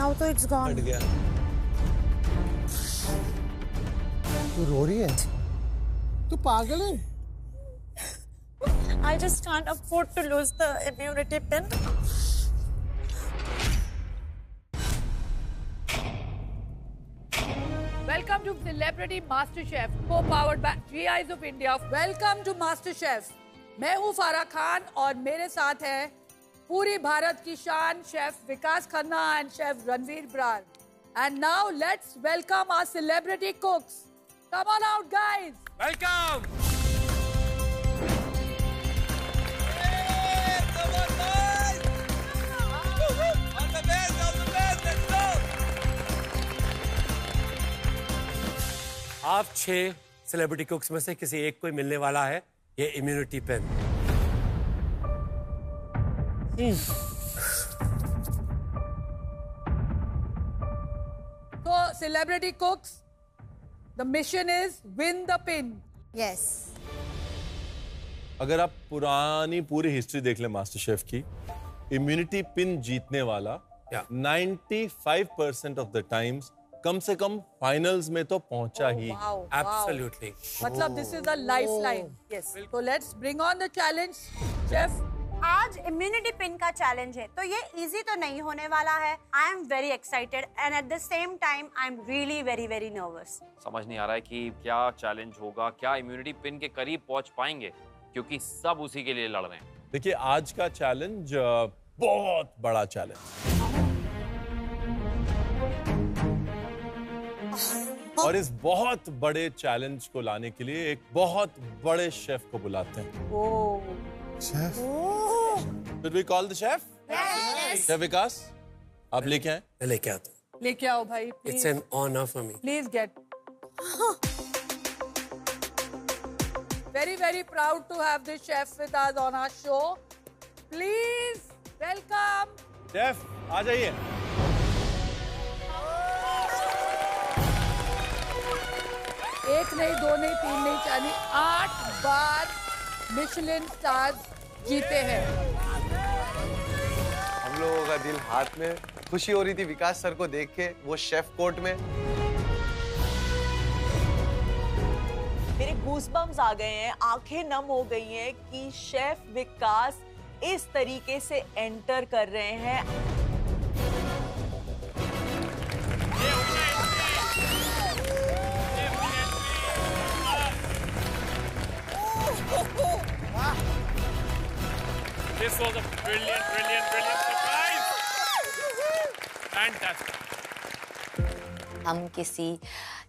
Now तो it's gone. हट गया। तू रो रही है? तू पागल है? I just can't afford to lose the immunity pin. Welcome to Celebrity MasterChef, co-powered by GIs of India. Welcome to MasterChef. मैं हूँ फारा खान और मेरे साथ है पूरी भारत की शान chef Vikas Khanna and chef Ranveer Brar. And now let's welcome our celebrity cooks. Come on out, guys. Welcome. आप 6 सेलिब्रिटी कुक्स में से किसी एक को ही मिलने वाला है ये immunity pin. So, celebrity cooks, the mission is win the pin. Yes. अगर आप पुरानी पूरी हिस्ट्री देख लें मास्टर शेफ की, इम्यूनिटी पिन जीतने वाला 95% ऑफ द टाइम्स कम से कम फाइनल्स में तो पहुंचा ही। Wow, Absolutely. मतलब this is a lifeline. Yes. So let's bring on the challenge, chef. आज इम्यूनिटी पिन का चैलेंज है तो ये इजी तो नहीं होने वाला है. I am very excited and at the same time I am really very very nervous. समझ नहीं आ रहा है कि क्या चैलेंज होगा, क्या इम्यूनिटी पिन के करीब पहुंच पाएंगे, क्योंकि सब उसी के लिए लड़ रहे हैं। देखिए आज का चैलेंज बहुत बड़ा चैलेंज और इस बहुत बड़े चैलेंज को लाने के लिए एक बहुत बड़े शेफ को बुलाते हैं। Oh. Chef? Should we call the chef? Yes. Chef Vikas, आप लेके आए? मैं लेके आता हूँ। लेके आओ भाई. It's Please, an honor for me. please get. Very very proud to have this chef with us on our show. Please welcome. Chef आ जाइए। एक नहीं, दो नहीं, तीन नहीं, चार नहीं, 8 बार मिशेलिन स्टार्स जीते हैं। हम लोगों का दिल हाथ में, खुशी हो रही थी विकास सर को देख के वो शेफ कोर्ट में। मेरे गूज़बम्स आ गए हैं, आंखें नम हो गई हैं कि शेफ विकास इस तरीके से एंटर कर रहे हैं। This was a brilliant surprise. Fantastic. हम किसी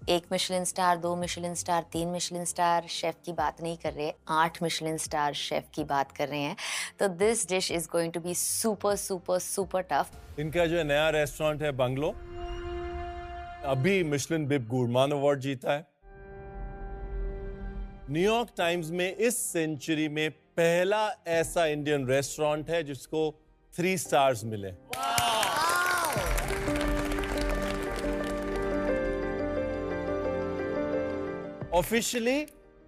1 Michelin star, 2 Michelin star, 3 Michelin star chef की बात नहीं कर रहे, 8 मिशेलिन स्टार शेफ की बात कर रहे हैं। तो this dish is going to be super super super tough. इनका जो नया रेस्टोरेंट है बंगलो, अभी मिशेलिन बिब गुरमान अवार्ड जीता है। न्यूयॉर्क टाइम्स में इस सेंचुरी में पहला ऐसा इंडियन रेस्टोरेंट है जिसको 3 स्टार्स मिले। ऑफिशियली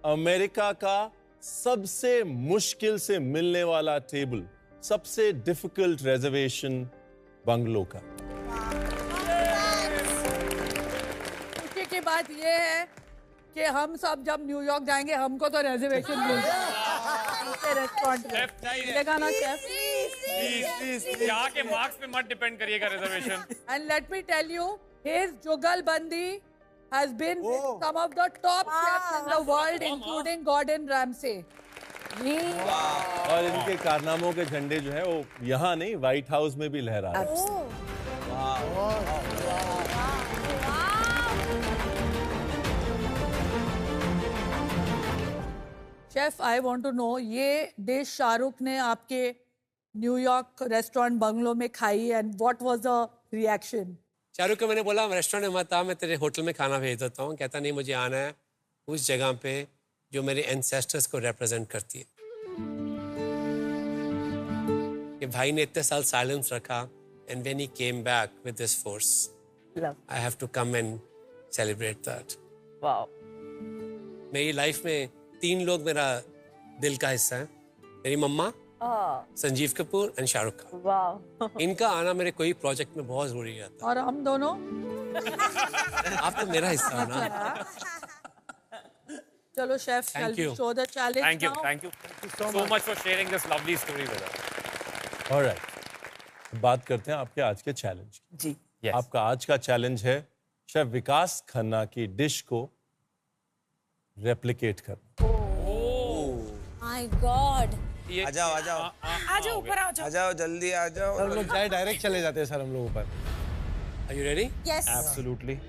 अमेरिका का सबसे मुश्किल से मिलने वाला टेबल, सबसे डिफिकल्ट रिजर्वेशन बंगलो का। खुशी की बात ये है कि हम सब जब न्यूयॉर्क जाएंगे हमको तो रिजर्वेशन मिल जाएगा रेस्टोरेंट में। मिलेगा ना शेफ? Please, यहाँ के मार्क्स पे मत डिपेंड करिएगा reservation. And let me tell you, his जुगलबंदी has been with some of the top chefs in the world, including Gordon Ramsay. और इनके कारनामों के झंडे जो है वो यहाँ नहीं, व्हाइट हाउस में भी लहरा रहे हैं। Chef, I want to know, ये डिश शाहरुख ने आपके न्यूयॉर्क रेस्टोरेंट बंगलो में खाई and what was the reaction? Shahrukh को मैंने बोला रेस्टोरेंट में मत आ, मैं तेरे होटल में खाना भेज देता हूँ। कहता नहीं, मुझे आना है उस जगह पे जो मेरे एंसेस्टर्स को रिप्रेजेंट करती है। कि भाई ने इतने साल साइलेंस रखा and when he came back with this force, I have to come and celebrate that. Wow. मेरी लाइफ में 3 लोग मेरा दिल का हिस्सा है। मेरी मम्मा, संजीव कपूर एंड शाहरुख खान। वाह। इनका आना मेरे कोई प्रोजेक्ट में बहुत जरूरी रहता और हम दोनों है। आप तो मेरा हिस्सा हो ना। चलो chef, Thank you. Show the challenge. Thank you so much for sharing this lovely story with us. Alright, बात करते हैं आपके आज के चैलेंज की। जी। Yes. आपका आज का चैलेंज है शेफ विकास खन्ना की डिश को रेप्लिकेट करना। My God. ये आ जाओ ऊपर आ जाओ जल्दी आ जाओ। हम लोग जाए डायरेक्ट चले जाते हैं सर हम लोग ऊपर। Are you ready? Yes. Absolutely.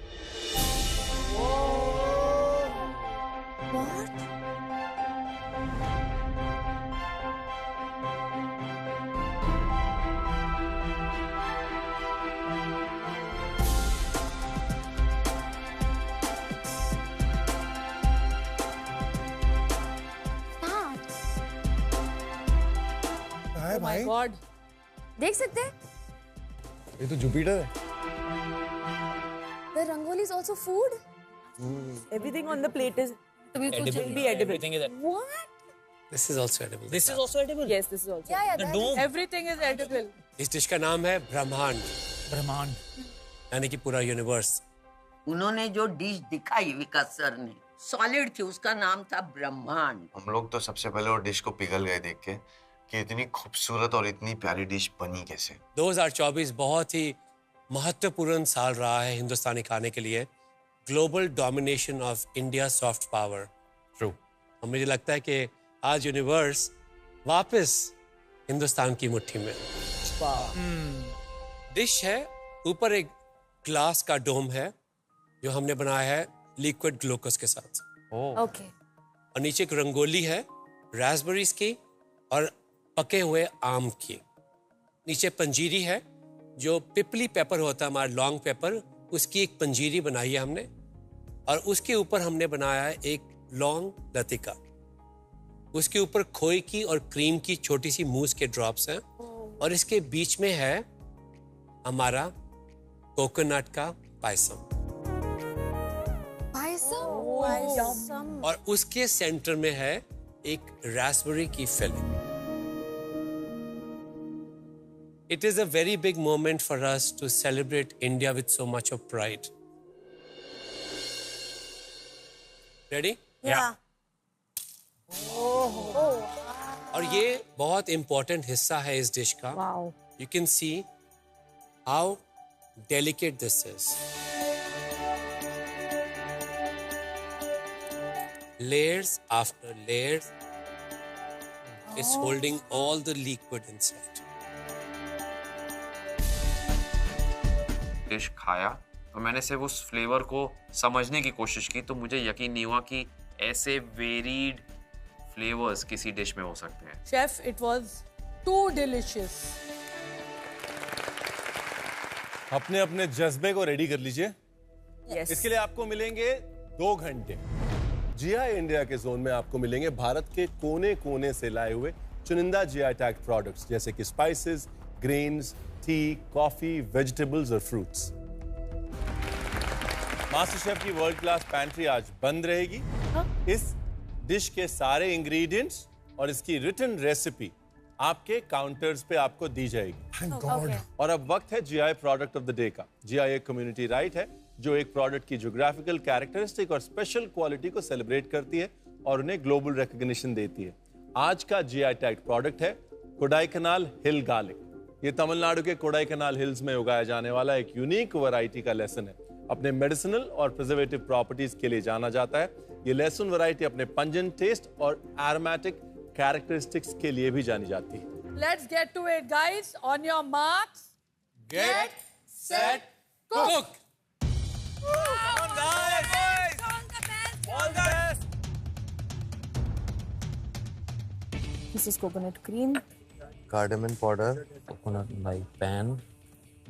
है माय भाई, गॉड। देख सकते हैं ये तो जुपिटर है। The rangoli is also food. Everything on the plate is will be edible. What? This is also edible. This is also edible. Yes, this is also. या या The dome. Everything is edible. इस dish का नाम है ब्रह्मांड, ब्रह्मांड। यानी कि पूरा यूनिवर्स। उन्होंने जो डिश दिखाई विकास सर ने, सॉलिड थी, उसका नाम था ब्रह्मांड। हम लोग तो सबसे पहले वो डिश को पिघल गए देख के कि इतनी खूबसूरत और इतनी प्यारी डिश बनी कैसे। 2024 बहुत ही महत्वपूर्ण साल रहा है हिंदुस्तानी खाने के लिए। Global domination of India soft power. True. और मुझे लगता है कि आज यूनिवर्स वापस हिंदुस्तान की मुट्ठी में। डिश है, ऊपर एक ग्लास का डोम है जो हमने बनाया है लिक्विड ग्लूकोज के साथ। ओके। और नीचे एक रंगोली है रास्पबेरीज की और पके हुए आम की। नीचे पंजीरी है, जो पिपली पेपर होता है हमारा लॉन्ग पेपर, उसकी एक पंजीरी बनाई है हमने। और उसके ऊपर हमने बनाया है एक लॉन्ग लतिका। उसके ऊपर खोए की और क्रीम की छोटी सी मूस के ड्रॉप्स हैं। और इसके बीच में है हमारा कोकोनट का पायसम। पायसम। और उसके सेंटर में है एक रास्पबेरी की filling. It is a very big moment for us to celebrate India with so much of pride. Ready? Yeah. और ये बहुत important हिस्सा है इस डिश का। Wow. You can see how delicate this is. Layers after layers. It's holding all the liquid inside. Dish खाया तो मैंने सिर्फ उस फ्लेवर को समझने की कोशिश की, तो मुझे यकीन नहीं हुआ कि ऐसे वेरीड फ्लेवर्स किसी डिश में हो सकते हैं। Chef, it was too delicious. अपने अपने जज्बे को रेडी कर लीजिए। Yes. इसके लिए आपको मिलेंगे 2 घंटे। जीआई इंडिया के जोन में आपको मिलेंगे भारत के कोने कोने से लाए हुए चुनिंदा जीआई टैग प्रोडक्ट्स, जैसे कि spices, grains, T, coffee, vegetables और फ्रूट्स। मास्टर शेफ की वर्ल्ड क्लास पैंट्री आज बंद रहेगी। इस डिश के सारे इंग्रेडिएंट्स और इसकी रिटन रेसिपी आपके काउंटर्स पे आपको दी जाएगी। Thank God. और अब वक्त है GI product of the day का। जीआई एक कम्युनिटी राइट है जो एक प्रोडक्ट की ज्योग्राफिकल कैरेक्टरिस्टिक और स्पेशल क्वालिटी को सेलिब्रेट करती है और उन्हें ग्लोबल रिकॉग्निशन देती है। आज का जीआई टैग प्रोडक्ट है कोडाईकनाल हिल गार्लिक। ये तमिलनाडु के कोडाईकनाल हिल्स में उगाया जाने वाला एक यूनिक वैरायटी का लहसुन है। अपने मेडिसिनल और प्रिजर्वेटिव प्रॉपर्टीज के लिए जाना जाता है। ये लहसुन वैरायटी अपने पंजेंट टेस्ट और एरोमेटिक कैरेक्टरिस्टिक्स के लिए भी जानी जाती है। Let's get to it guys, on your marks, Get set, cook. This is coconut cream. Cardamom powder, coconut भाई पैन।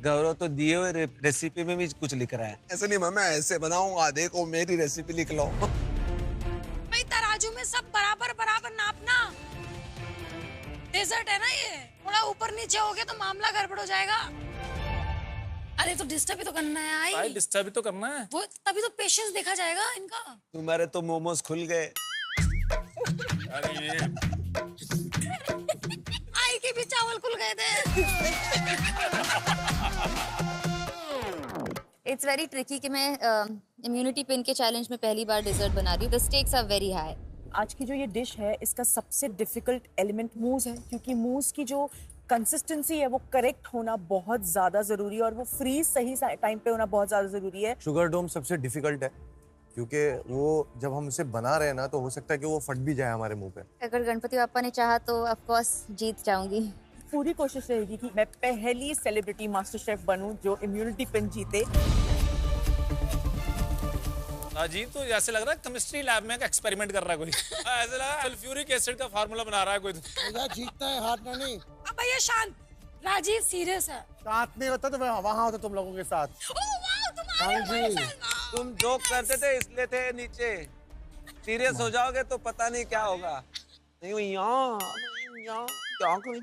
गौरव तो दिए हुए रेसिपी में भी कुछ लिख रहा है। ऐसे नहीं, मैं ऐसे बनाऊंगा, देखो मेरी रेसिपी लिख लो। भाई तराजू में सब बराबर बराबर नापना। डेजर्ट है ना ये, थोड़ा ऊपर नीचे हो गया तो मामला गड़बड़ हो जाएगा। अरे तो डिस्टर्ब भी तो करना है आई। डिस्टर्ब भी तो करना है। वो तभी तो पेशेंस देखा जाएगा इनका। तुम्हारे तो मोमोज खुल गए। अरे ये भूल गए थे। इट्स वेरी ट्रिकी कि मैं इम्यूनिटी पिन के चैलेंज में पहली बार डिजर्ट बना रही हूँ। The stakes are very high. आज की जो ये डिश है इसका सबसे डिफिकल्ट एलिमेंट मूज है, क्योंकि मूज की जो कंसिस्टेंसी है वो करेक्ट होना बहुत ज्यादा जरूरी है और वो फ्रीज सही टाइम पे होना बहुत ज्यादा जरूरी है। शुगर डोम सबसे डिफिकल्ट है क्योंकि वो जब हम इसे बना रहे हैं ना तो हो सकता है कि वो फट भी जाए हमारे मुंह पे। अगर गणपति पापा ने चाहा तो ऑफ कोर्स जीत जाऊंगी। पूरी कोशिश रहेगी कि मैं पहली सेलिब्रिटी मास्टर शेफ बनूं जो इम्यूनिटी पिन जीते। अजीब, तो जैसे लग रहा है केमिस्ट्री लैब में का एक्सपेरिमेंट कर रहा है कोई। ऐसे लग रहा है सल्फ्यूरिक एसिड का फार्मूला बना रहा है कोई। जीतता है, हारना नहीं। अब भैया शांत, राजीव सीरियस है। साथ नहीं होता तो मैं वहाँ होता तुम लोगों के साथ। हाँ जी, तुम जोक करते थे इसलिए थे नीचे। सीरियस हो जाओगे तो पता नहीं क्या होगा। नहीं यहाँ क्या कोई।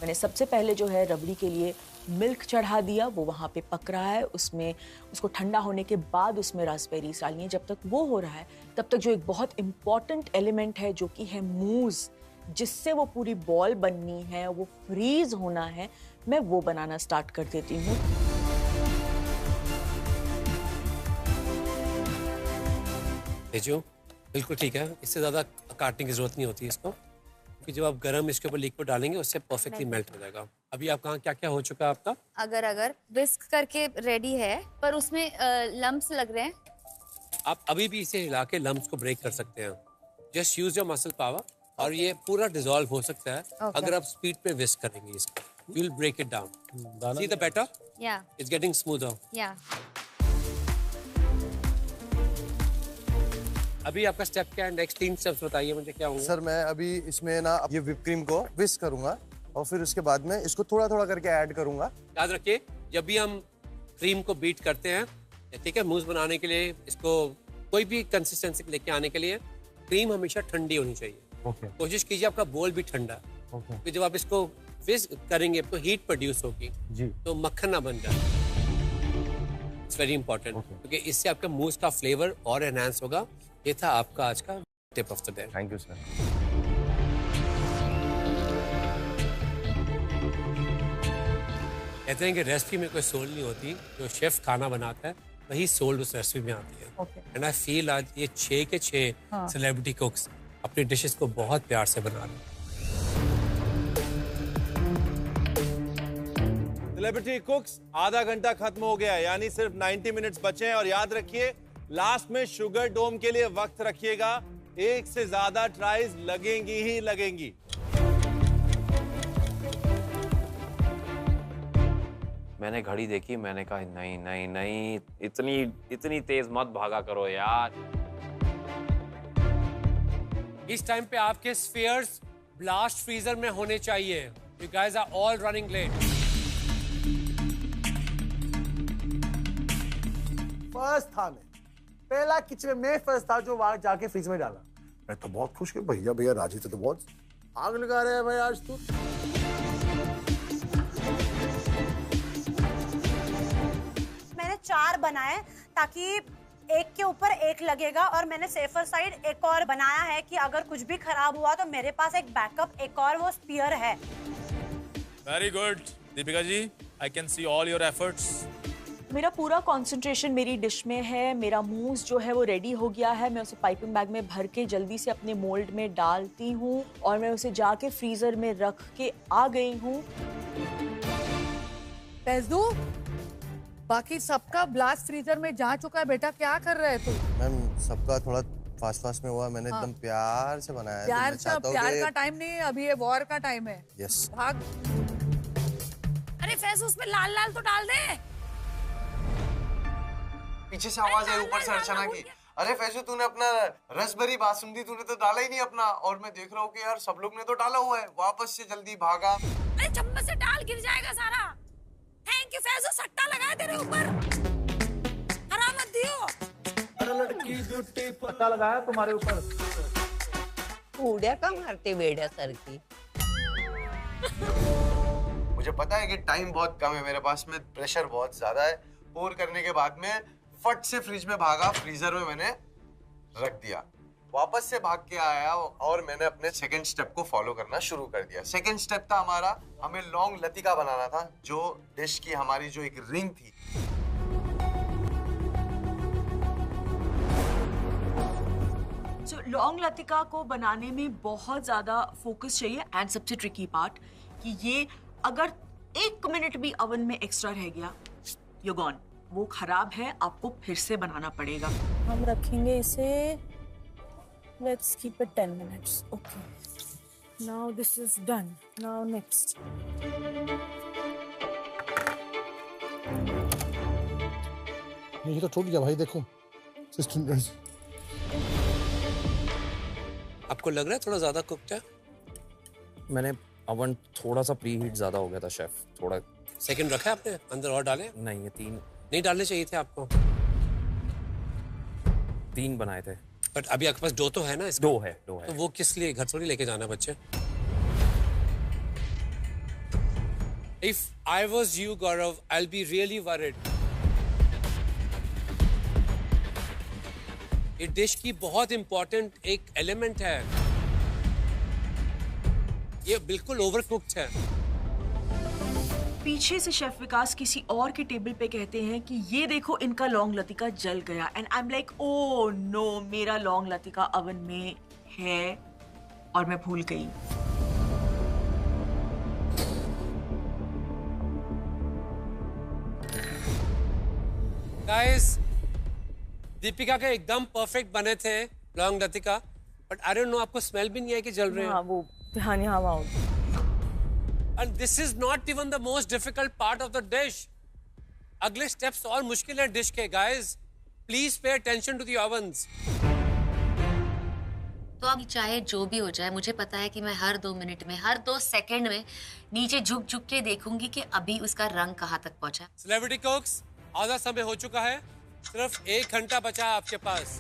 मैंने सबसे पहले जो है रबड़ी के लिए मिल्क चढ़ा दिया, वो वहाँ पे पक रहा है। उसमें उसको ठंडा होने के बाद उसमें रास्पबेरीज डालनी है। जब तक वो हो रहा है तब तक जो एक बहुत इम्पॉर्टेंट एलिमेंट है जो कि है मूज, जिससे वो पूरी बॉल बननी है, वो फ्रीज होना है, मैं वो बनाना स्टार्ट कर देती हूँ। भेजो, बिल्कुल ठीक है। इससे ज़्यादा काटने की जरूरत नहीं होती इसको, क्योंकि जब आप गरम इसके ऊपर लिक्विड डालेंगे उससे परफेक्टली मेल्ट हो जाएगा। अभी आप कहाँ क्या क्या हो चुका है आपका? अगर विस्क करके रेडी है पर उसमें लम्प्स लग रहे हैं। आप अभी भी इसे हिला के लम्प्स को ब्रेक कर सकते हैं। Just use your muscle power और ये पूरा डिसॉल्व हो सकता है अगर आप स्पीड पे विस्क करेंगे इसको। You will break it down. See the batter? या इट्स गेटिंग स्मूथर। या अभी आपका स्टेप क्या है? नेक्स्ट 3 स्टेप्स बताइए मुझे क्या होंगे। सर मैं अभी इसमें ना ये व्हिप क्रीम को विस्क करूंगा और फिर उसके बाद में इसको थोड़ा थोड़ा करके ऐड करूंगा। याद रखिए जब भी हम क्रीम को बीट करते हैं, ठीक है, मूस बनाने के लिए, इसको कोई भी कंसिस्टेंसी लेके आने के लिए क्रीम हमेशा ठंडी होनी चाहिए। कोशिश कीजिए आपका बोल भी ठंडा। क्योंकि जब आप इसको विस्क करेंगे तो हीट प्रोड्यूस होगी तो मक्खन ना बन जाए। इट्स वेरी इंपॉर्टेंट क्योंकि इससे आपका मूस का फ्लेवर और एनहांस होगा। ये था आपका आज का tip of the day. Thank you sir. कहते हैं कि रेसिपी में कोई सोल नहीं होती, जो शेफ खाना बनाता है वही सोल उस रेसिपी में आती है। एंड आई फील आज ये 6 के 6 सेलिब्रिटी कुक्स अपनी डिशेस को बहुत प्यार से बना रहे हैं। सेलिब्रिटी कुक्स आधा घंटा खत्म हो गया है, यानी सिर्फ 90 मिनट्स बचे हैं। और याद रखिए लास्ट में शुगर डोम के लिए वक्त रखिएगा। 1 से ज्यादा ट्राइज लगेंगी ही लगेंगी। मैंने घड़ी देखी, मैंने कहा नहीं नहीं नहीं, इतनी तेज मत भागा करो यार। इस टाइम पे आपके स्फीयर्स ब्लास्ट फ्रीजर में होने चाहिए। You guys are all running late. First था मैं, पहला किचन में फर्स्ट था जो वहां जाके फ्रीज में डाला। मैं तो बहुत खुश कि भैया राजी थे तो बहुत आग लगा रहे हैं भाई आज तो। मैंने 4 बनाए ताकि एक के ऊपर एक लगेगा और मैंने सेफर साइड एक और बनाया है कि अगर कुछ भी खराब हुआ तो मेरे पास एक बैकअप एक और वो स्पीयर है। Very good Deepika ji, I can see all your efforts. मेरा पूरा कंसंट्रेशन मेरी डिश में है। मेरा मूस जो है वो रेडी हो गया है। मैं उसे पाइपिंग बैग में भर के जल्दी से अपने मोल्ड में डालती हूँ और मैं उसे जाके फ्रीजर में रख के आ गई हूँ। फैजू, बाकी सबका ब्लास्ट फ्रीजर में जा चुका है बेटा, क्या कर रहे हैं तुम? मैम सबका थोड़ा फास्ट में हुआ, मैंने एकदम प्यार से बनाया है। प्यार का टाइम नहीं है अभी, ये वॉर का टाइम है। यस। भाग। अरे फैजू उसमें लाल लाल तो डाल दे। पीछे से आवाज आई ऊपर से अर्चना की, अरे फैजू तूने अपना रसभरी बासुंदी तूने तो डाला ही नहीं अपना। और मैं देख रहा हूँ कि यार सब लोग ने तो डाला हुआ है। वापस से जल्दी भागा। अरे चम्मच से डाल गिर जाएगा सारा। थैंक यू फैजू, सट्टा लगाया तेरे ऊपर। हरा मत दियो। अरे लड़की ब्यूटी पता लगाया तुम्हारे ऊपर। उड़िया का मारते बेड़ा सर की। मुझे पता है कि टाइम बहुत कम है मेरे पास में, प्रेशर बहुत ज्यादा है। पोर करने के बाद में फट से फ्रिज में भागा, फ्रीजर में मैंने रख दिया। वापस से भाग के आया और मैंने अपने सेकंड स्टेप को फॉलो करना शुरू कर दिया। सेकंड स्टेप था हमारा, हमें लौंग लतिका बनाना था, जो डिश की हमारी जो एक रिंग थी। लौंग लतिका को बनाने में बहुत ज्यादा फोकस चाहिए एंड सबसे ट्रिकी पार्ट कि ये अगर 1 मिनट भी ओवन में एक्स्ट्रा रह गया, यू गॉन, वो खराब है, आपको फिर से बनाना पड़ेगा। हम रखेंगे इसे, let's keep it 10 minutes. Okay, now this is done. Now next. ये तो टूट गया भाई, देखो सिस्टर। आपको लग रहा है थोड़ा ज्यादा कुक्ड है? मैंने अवन थोड़ा सा प्री हीट ज्यादा हो गया था शेफ, थोड़ा। सेकंड रखा है आपने? अंदर और डाले? नहीं, ये 3 नहीं डालने चाहिए थे आपको। 3 बनाए थे। बट अभी आपके पास डो तो है ना इसका? डो है। तो वो किस लिए घर थोड़ी लेके जाना बच्चे? If I was you, Gaurav, I'll be really worried. ये डिश की बहुत इंपॉर्टेंट एक एलिमेंट है। ये बिल्कुल ओवरकुक्ड है। पीछे से शेफ विकास किसी और के टेबल पे कहते हैं कि ये देखो इनका लौंग लतिका जल गया, and I am like, oh no, मेरा लौंग लतिका ओवन में है और मैं भूल गई। गाइस, दीपिका के एकदम परफेक्ट बने थे लौंग Latika, but I don't know, आपको स्मेल भी नहीं है कि जल रहे हैं? हाँ, वो ध्यान यहाँ वहाँ। And this is not even the most difficult part of the dish. अगले steps और मुश्किल है डिश के, guys. Please pay attention to the ovens. तो अब चाहे जो भी हो जाए, मुझे पता है कि मैं हर 2 मिनट में, हर 2 सेकंड में नीचे झुक झुक के देखूंगी कि अभी उसका रंग कहाँ तक पहुंचा। Celebrity cooks, आधा समय हो चुका है, सिर्फ 1 घंटा बचा है आपके पास।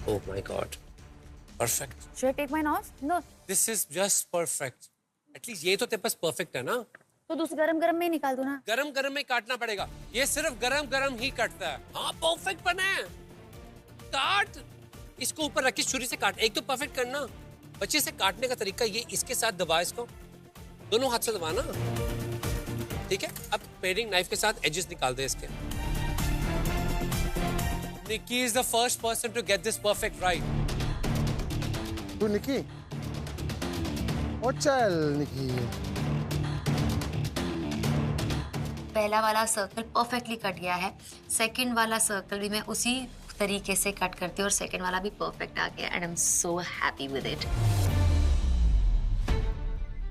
Oh my God. Perfect. Should I take mine off? No. This is just perfect. At least ये तो तेरे पास perfect है ना? तो दूसरे गरम में ही निकाल दो ना। गरम में काटना पड़ेगा। ये सिर्फ गरम ही कटता है। हाँ, परफेक्ट बना है। काट। इसको ऊपर रख के छुरी से काट। एक तो परफेक्ट करना। बच्चे से काटने का तरीका ये, इसके साथ दबा इसको। दोनों हाथ से दबाना। ठीक है? अब पेयरिंग नाइफ के साथ एजेस निकाल दे इसके। Nikki is the first person to get this perfect right. तू निकी? ओ चल निकी। पहला वाला सर्कल परफेक्टली कट गया है, सेकंड वाला सर्कल भी मैं उसी तरीके से कट करती हूँ और सेकंड वाला भी परफेक्ट आ गया, and I am so happy with it.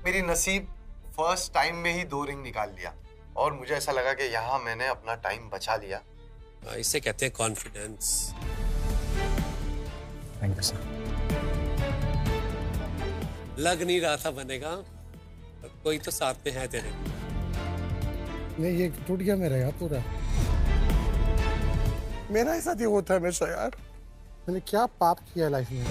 मेरी नसीब फर्स्ट टाइम में ही 2 रिंग निकाल लिया और मुझे ऐसा लगा कि यहाँ मैंने अपना टाइम बचा लिया। इसे कहते हैं कॉन्फिडेंस। Thank you sir. लग नहीं रहा था बनेगा, कोई तो साथ में है तेरे। नहीं, ये टूट गया मेरा यार पूरा। मेरा ऐसा ही होता है हमेशा यार। मैंने क्या पाप किया लाइफ में।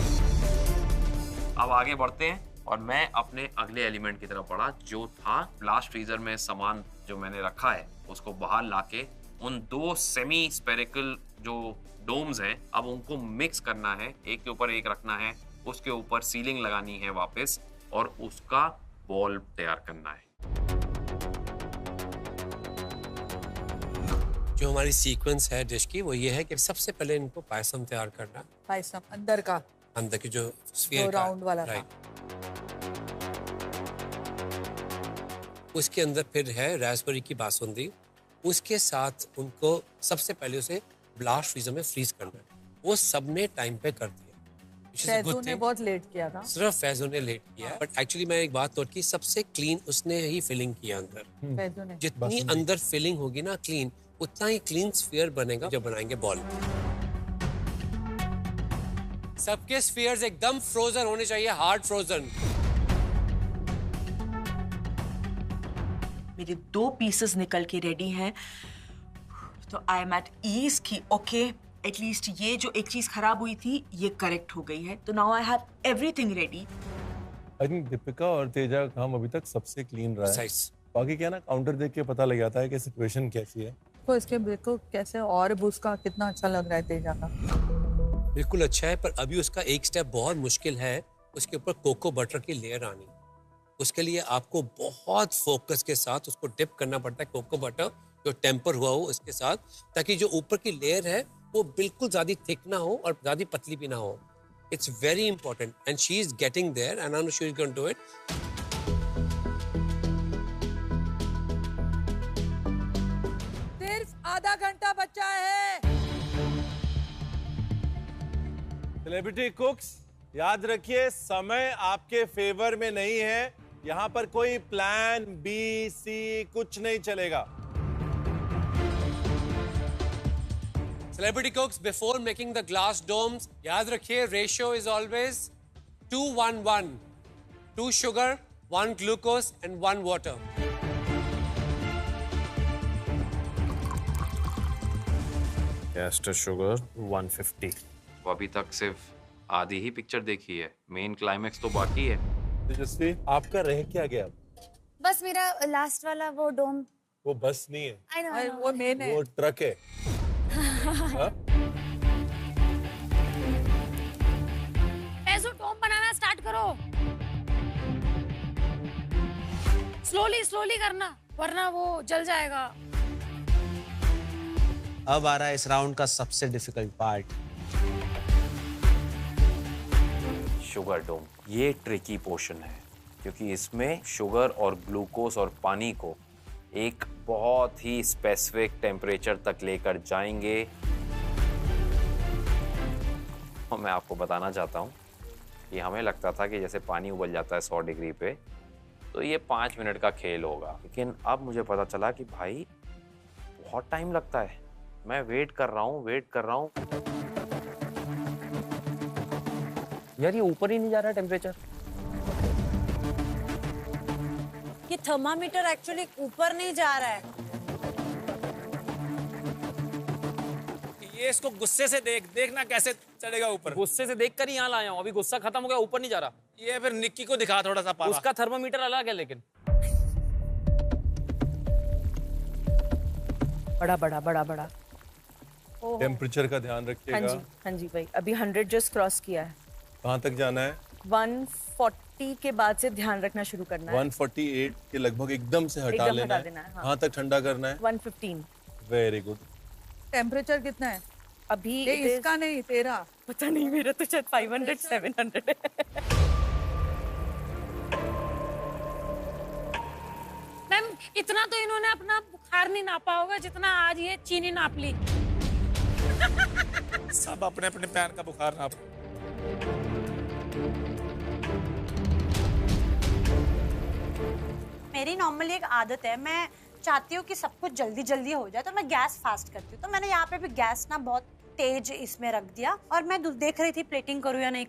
अब आगे बढ़ते हैं और मैं अपने अगले एलिमेंट की तरफ बढ़ा, जो था ब्लास्ट फ्रीजर में सामान जो मैंने रखा है उसको बाहर लाके उन 2 सेमी स्पेरिकल जो डोम्स हैं, अब उनको मिक्स करना है, एक के ऊपर एक रखना है, उसके ऊपर सीलिंग लगानी है वापस और उसका बॉल तैयार करना है। जो हमारी सीक्वेंस है डिश की वो ये है कि सबसे पहले इनको पायसम तैयार करना। पायसम अंदर का, अंदर की जो स्फीयर का राउंड वाला राइट। उसके अंदर फिर है रास्पबेरी की बासुंदी, उसके साथ उनको सबसे पहले उसे ब्लास्ट फ्रीजर में फ्रीज करना है। वो सबने टाइम पे कर दिया। फैजू ने बहुत लेट किया था। सिर्फ फैजू ने लेट किया, बट एक्चुअली मैं एक बात नोट की, सबसे क्लीन उसने ही फिलिंग किया अंदर। फैजू ने जितनी अंदर फिलिंग होगी ना क्लीन, उतना ही क्लीन स्फीयर बनेगा जब बनाएंगे बॉल। सबके स्फीयर्स एकदम फ्रोजन होने चाहिए, हार्ड फ्रोजन। मेरे 2 पीसेस निकल के रेडी हैं, तो आई एम एट ईज की ओके, एटलीस्ट ये जो एक चीज खराब हुई थी ये करेक्ट हो गई है, तो now I have everything ready. I think Deepika और तेजा का काम अभी तक सबसे क्लीन रहा है। Precise. बाकी क्या ना, काउंटर देख के पता लग जाता है कि सिचुएशन कैसी है। आपको इसके देखो कैसे और भी उसका कितना अच्छा लग रहा है तेजा का। बिल्कुल अच्छा है, पर अभी उसका एक स्टेप बहुत मुश्किल है, उसके ऊपर कोको बटर की लेयर आनी। उसके लिए आपको बहुत फोकस के साथ उसको डिप करना पड़ता है कोको बटर जो टेम्पर हुआ हो उसके साथ, ताकि जो ऊपर की लेयर है वो बिल्कुल ज़्यादा थिक ना हो और ज़्यादा पतली भी ना हो। It's very important and she is getting there and I know she is going to do it. सिर्फ आधा घंटा बचा है। सेलिब्रिटी कुक्स, याद रखिए समय आपके फेवर में नहीं है। यहाँ पर कोई प्लान बी सी कुछ नहीं चलेगा। Celebrity cooks, before making the glass domes, याद रखिए ratio is always 2-1-1. 2 sugar, 1 glucose and 1 water. Castor sugar 150। वो अभी तक सिर्फ आधी ही पिक्चर देखी है, मेन क्लाइमेक्स तो बाकी है। तेजस्वी, आपका रह क्या गया? बस मेरा लास्ट वाला वो डोम। वो बस नहीं है, I know. वो मेन है। वो ट्रक है। ऐसो डोम बनाना स्टार्ट करो। स्लोली करना, वरना वो जल जाएगा। अब आ रहा है इस राउंड का सबसे डिफिकल्ट पार्ट। शुगर डोम, ये ट्रिकी पोर्शन है क्योंकि इसमें शुगर और ग्लूकोज और पानी को एक बहुत ही स्पेसिफिक टेम्परेचर तक लेकर जाएंगे। और मैं आपको बताना चाहता हूँ कि हमें लगता था कि जैसे पानी उबल जाता है 100 डिग्री पे तो ये 5 मिनट का खेल होगा, लेकिन अब मुझे पता चला कि भाई बहुत टाइम लगता है। मैं वेट कर रहा हूँ। यार ये ऊपर ही नहीं जा रहा टेम्परेचर। ये थर्मामीटर एक्चुअली ऊपर नहीं जा रहा है। ये इसको गुस्से से देखना कैसे चढ़ेगा ऊपर। गुस्से से देखकर ही यहाँ लाया हूँ, अभी गुस्सा खत्म हो गया, ऊपर नहीं जा रहा। ये फिर निक्की को दिखा थोड़ा सा पारा। उसका थर्मामीटर अलग है लेकिन। बड़ा। टेम्परेचर का ध्यान रखिएगा। हाँ जी भाई, अभी 100 जस्ट क्रॉस किया है। कहाँ तक जाना है? 140 के बाद से ध्यान रखना शुरू करना है। 148 के लगभग एकदम से हटा लेना है। हाँ। कहाँ तक ठंडा करना है? 115। Very good. टेम्परेचर कितना है अभी? ये इसका नहीं, तेरा पता नहीं, मेरा तो शायद 500 700 है। मैम इतना तो इन्होंने अपना बुखार नहीं नापा होगा जितना आज ये चीनी नाप ली। सब अपने अपने पैर का बुखार नाप। मेरी नॉर्मली एक आदत है, मैं चाहती हूँ कि सब कुछ जल्दी हो जाए, तो मैं गैस फास्ट करती हूँ। तो मैंने यहाँ पे भी गैस ना बहुत तेज इसमें रख दिया और मैं देख रही थी प्लेटिंग करूँ या नहीं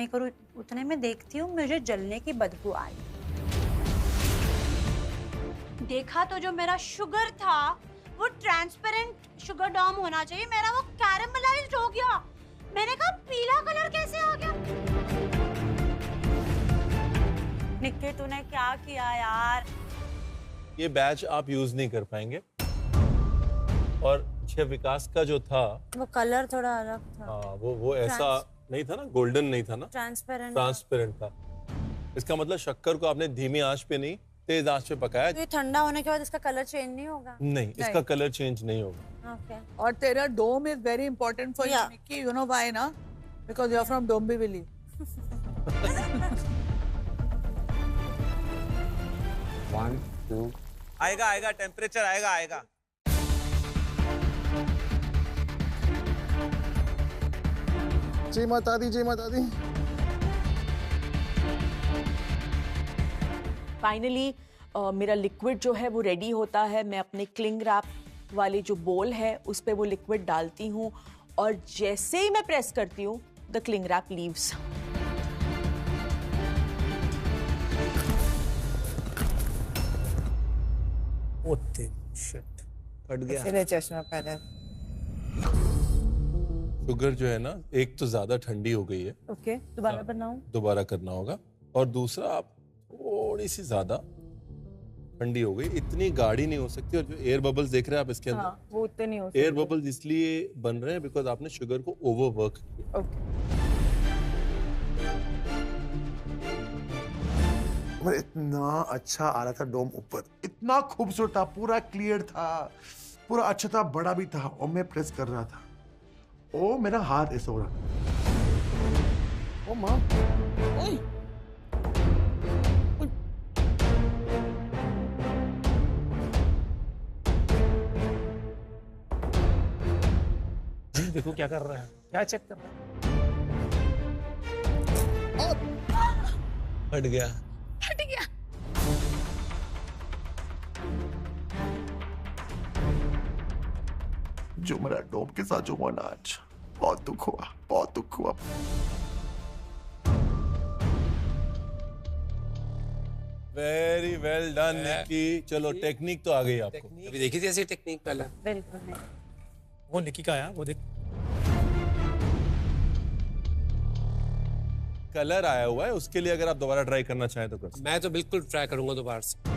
करूँ। उतने में देखती हूँ मुझे जलने की बदबू आई। देखा तो जो मेरा शुगर था वो ट्रांसपेरेंट शुगर डॉम होना चाहिए, मेरा वो कैरेमलाइज्ड हो गया। मैंने कहा पीला कलर कैसे आ गया? निक्की तूने क्या किया यार? ये बैच आप यूज नहीं कर पाएंगे। और शेफ विकास का जो था वो कलर थोड़ा अलग था। हाँ, वो ऐसा नहीं था ना, गोल्डन नहीं था ना, ट्रांसपेरेंट था। इसका मतलब शक्कर को आपने धीमी आंच पे नहीं, तेज आंच पे पकाया। तो ये ठंडा होने के बाद इसका कलर चेंज नहीं होगा? नहीं, इसका कलर चेंज नहीं होगा। ओके। और तेरा dome is very important for you Nikki, you know why ना? Because you are from Dombivli. One, two. आएगा टेम्परेचर आएगा। जय माता दी। फाइनली मेरा लिक्विड जो है वो रेडी होता है। मैं अपने क्लिंग रैप वाली जो बोल है उस पे वो लिक्विड डालती हूँ और जैसे ही मैं प्रेस करती हूँ द क्लिंग रैप लीव्स। फट गया। चश्मा पहने। शुगर जो है ना, एक तो ज्यादा ठंडी हो गई है। ओके, दोबारा बनाऊं? दोबारा करना होगा। और दूसरा आप थोड़ी सी ज्यादा ठंडी हो गई, इतनी गाढ़ी नहीं हो सकती। और जो एयर बबल्स देख रहे हैं आप इसके अंदर, हाँ, वो उतने नहीं हो सकते। एयर बबल्स इसलिए बन रहे हैं बिकॉज आपने शुगर को ओवरवर्क किया। और इतना अच्छा आ रहा था डोम ऊपर, इतना खूबसूरत था, पूरा क्लियर था, पूरा अच्छा था, बड़ा भी था। और मैं प्रेस कर रहा था, ओ मेरा हाथ ऐसा हो रहा। ओ माँ, देखो क्या कर रहा है, क्या चेक कर रहा है। हट गया, हट गया। जो मेरा डोम के साथ जो हुआ ना आज, बहुत दुख हुआ, बहुत दुख हुआ। वेरी वेल डन निकी। चलो टेक्निक तो आ गई आपको। अभी देखी थी ऐसी टेक्निक पहले। बिल्कुल। वो निकी का है, वो देख। कलर आया हुआ है, उसके लिए अगर आप दोबारा ट्राई करना चाहें तो कर सकते। मैं तो बिल्कुल ट्राई करूंगा दोबारा से।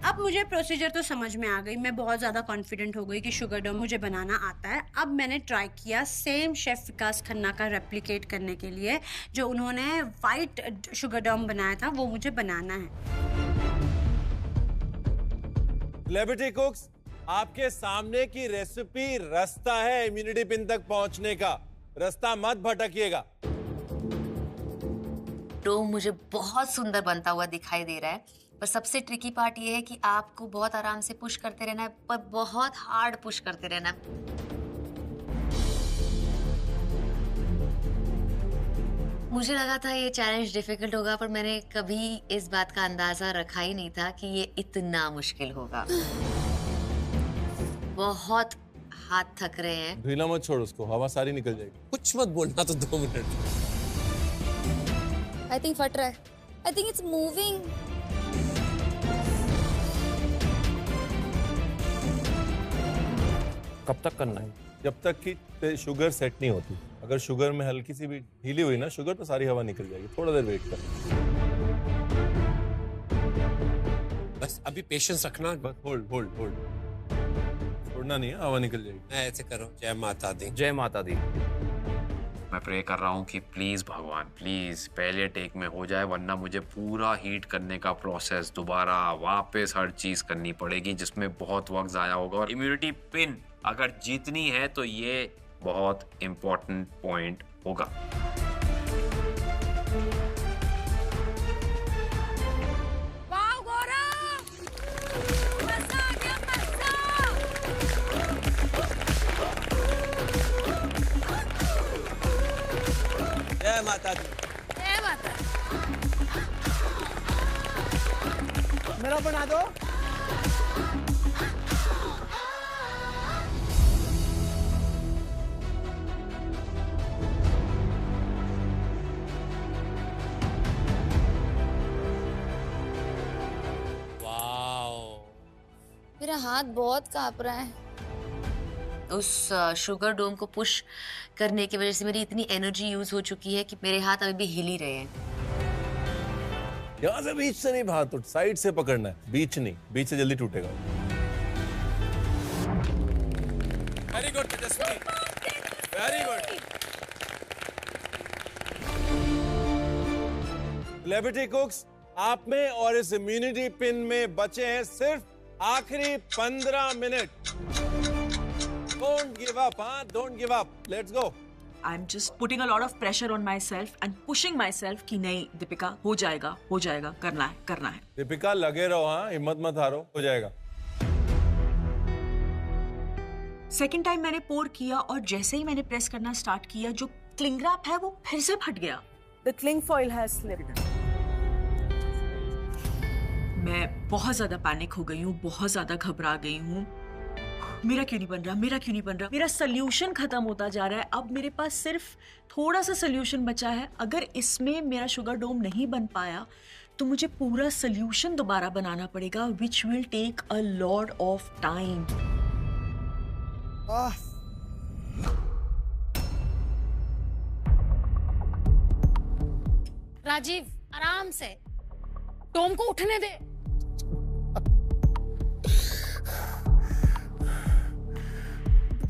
अब मुझे प्रोसीजर तो समझ में आ गई, मैं बहुत ज़्यादा कॉन्फिडेंट हो गई कि शुगर डोम मुझे बनाना आता है। अब मैंने ट्राई किया सेम शेफ विकास खन्ना का रेप्लिकेट करने के लिए, जो उन्होंने वाइट शुगर डोम बनाया था, वो मुझे बनाना है। सेलिब्रिटी कुक्स, आपके सामने की रेसिपी रास्ता है इम्यूनिटी पिन तक पहुंचने का, रास्ता मत भटकिएगा। डोम मुझे बहुत सुंदर बनता हुआ दिखाई दे रहा है, पर सबसे ट्रिकी पार्ट ये है कि आपको बहुत आराम से पुश करते रहना है, पर बहुत हार्ड पुश करते रहना है। मुझे लगा था ये चैलेंज डिफिकल्ट होगा, पर मैंने कभी इस बात का अंदाजा रखा ही नहीं था कि ये इतना मुश्किल होगा। बहुत हाथ थक रहे हैं। ढीला मत छोड़ उसको, हवा सारी निकल जाएगी। कुछ मत बोलना तो 2 मिनट। आई थिंक फट रहा है। I think it's moving. कब तक करना है? जब तक कि शुगर सेट नहीं होती। अगर शुगर में हल्की सी भी ढीली हुई ना शुगर, तो सारी हवा निकल जाएगी। थोड़ा देर वेट कर, बस अभी पेशेंस रखना। बस होल्ड होल्ड होल्ड, छोड़ना नहीं है, हवा निकल जाएगी। ऐसे करो। जय माता दी। जय माता दी। मैं प्रे कर रहा हूँ कि प्लीज भगवान, प्लीज पहले टेक में हो जाए, वरना मुझे पूरा हीट करने का प्रोसेस दोबारा वापस हर चीज करनी पड़ेगी, जिसमें बहुत वक्त जाया होगा। और इम्यूनिटी पिन अगर जीतनी है तो ये बहुत इंपॉर्टेंट पॉइंट होगा। वाह गौरव, मजा आ गया, मजा। जय माता दी। जय माता। मेरा बना दो। मेरा हाथ बहुत कांप रहा है। उस शुगर डोम को पुश करने की वजह से मेरी इतनी एनर्जी यूज हो चुकी है कि मेरे हाथ अभी भी हिल ही रहे हैं। यहाँ से बीच से नहीं, हाथ साइड से पकड़ना है, बीच नहीं, बीच से जल्दी टूटेगा। वेरी गुड तेजस्वी, वेरी गुड। सेलिब्रिटी कुक्स, आप में और इस इम्यूनिटी पिन में बचे हैं सिर्फ आखिरी 15 मिनट। Don't give up, हाँ? Don't give up. Let's go. I'm just putting a lot of pressure on myself and pushing myself कि नहीं दीपिका, हो जाएगा, करना है, करना है। दीपिका लगे रहो, हाँ, हिम्मत मत हारो, हो जाएगा। सेकेंड टाइम मैंने पोर किया और जैसे ही मैंने प्रेस करना स्टार्ट किया, जो क्लिंग रैप है वो फिर से फट गया। The cling foil has slipped. मैं बहुत ज्यादा पैनिक हो गई हूँ, बहुत ज्यादा घबरा गई हूँ। मेरा क्यों नहीं बन रहा, मेरा क्यों नहीं बन रहा, मेरा सोल्यूशन खत्म होता जा रहा है। अब मेरे पास सिर्फ थोड़ा सा सोल्यूशन बचा है। अगर इसमें मेरा शुगर डोम नहीं बन पाया तो मुझे पूरा सोल्यूशन दोबारा बनाना पड़ेगा, which will take a lot of time. Rajeev, आराम से, डोम को उठने दे।